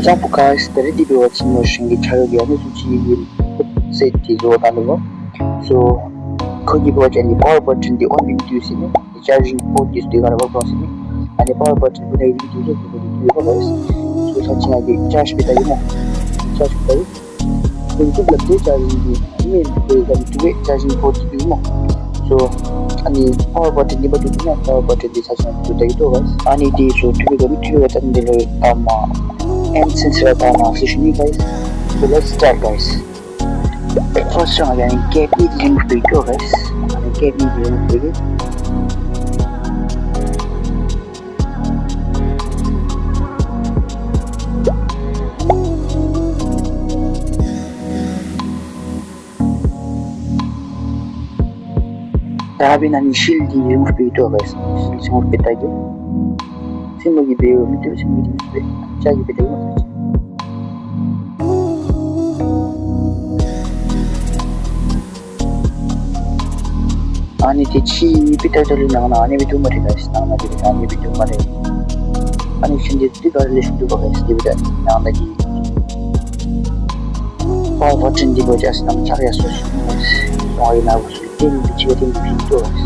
example guys, the ready to watch motion the child again will set the road animal. So could you watch any power button the only videos in it? The charging port is the other process and the power button when I video guys. So such like the charge with the charge with the charging the main charging port so ani power button di batu punya power button di saja itu guys ani di so tu juga itu button di tama and sensor tama sini guys. So let's start guys. First one again get me the link video guys. Get me the link video. Sabi na ni shield remove video guys. Shield remove kita aja. Sino video video sino video. Cari video mas. Ani tici kita dulu nang ani video mari guys. Nang ani video mari. Ani sini di kali video guys. Di video nang lagi. Power button di bawah jas nang cari asus guys. Oh ina tim video guys.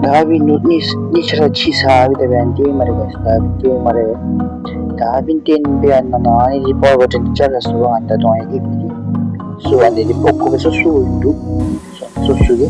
Dabi ni cara cisa abi dabi mare guys dabi mare dabi ten bian na ni di power button cara so anda to ai ikli so ande di poco so su itu so ge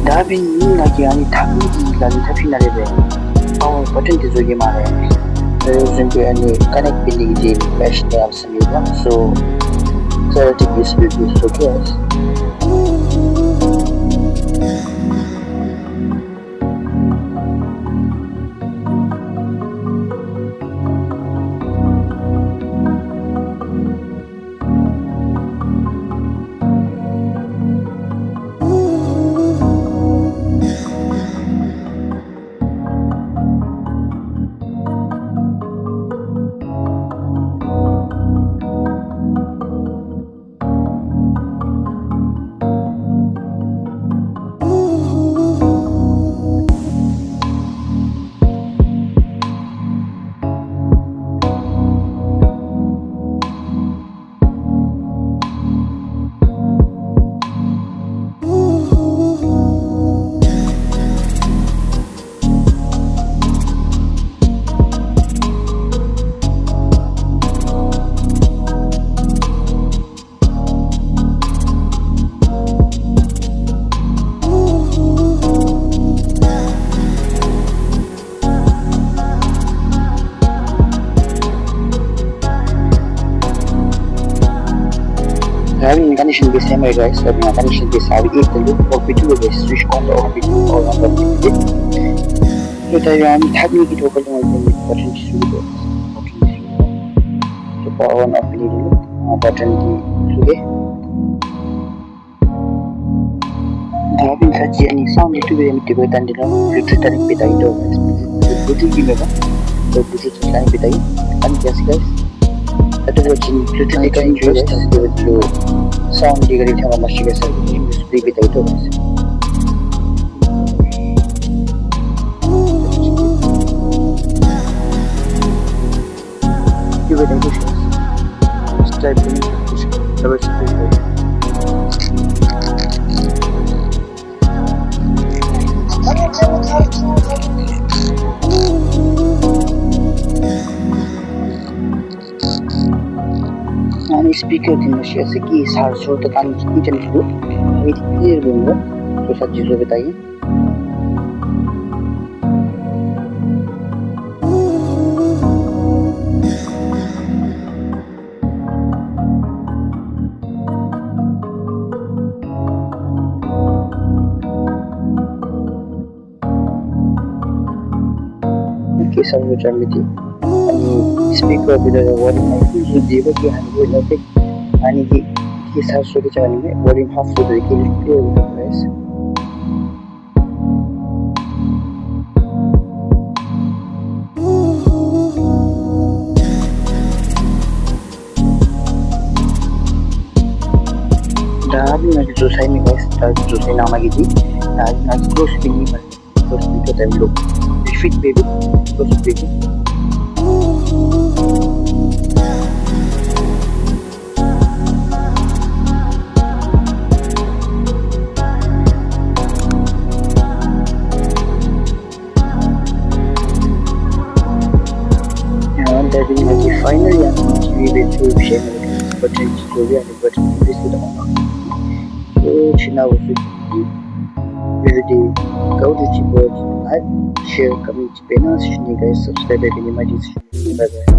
Dabi ni lagi ani tapi lagi tapi nare be. Power button di zoge mare. Sampai ani connect pilih di mesh ni absen juga. So theoretic USB so guys. Having condition the same way guys, having a condition this have equal to or between the switch on the or between or on the tayo ang tagi gitu kalau mau jadi button di sudah so power on off ini dulu button di sudah tapi saja ini sound itu yang dibuat di dalam Bluetooth tadi beda itu Bluetooth gimana Bluetooth lain beda kan biasa guys itu buat Bluetooth di kan juga itu sound di garis sama masih biasa ini beda itu guys Give it a push. Type in push. Double split. And speaker din siya sa ki sar so to kan kitchen dulu. Ini clear दूंगा. तो सब चीजें बताइए. सर्व चढली आणि स्पीकर बिलर वॉल्यूम जो दिएको कि हामीले लगभग अनि के साथ सोचे छ भने volume half to the clear हुन्छ गाइस दाबी में जो सही में गाइस जो सही नाम आगे जी दाबी में क्लोज भी नहीं बने क्लोज भी तो हम लोग fit baby close baby and that is the final and we will show share but it's slowly and but this is the so china was the go to cheaper like share comment pena guys subscribe to my channel. Bye bye.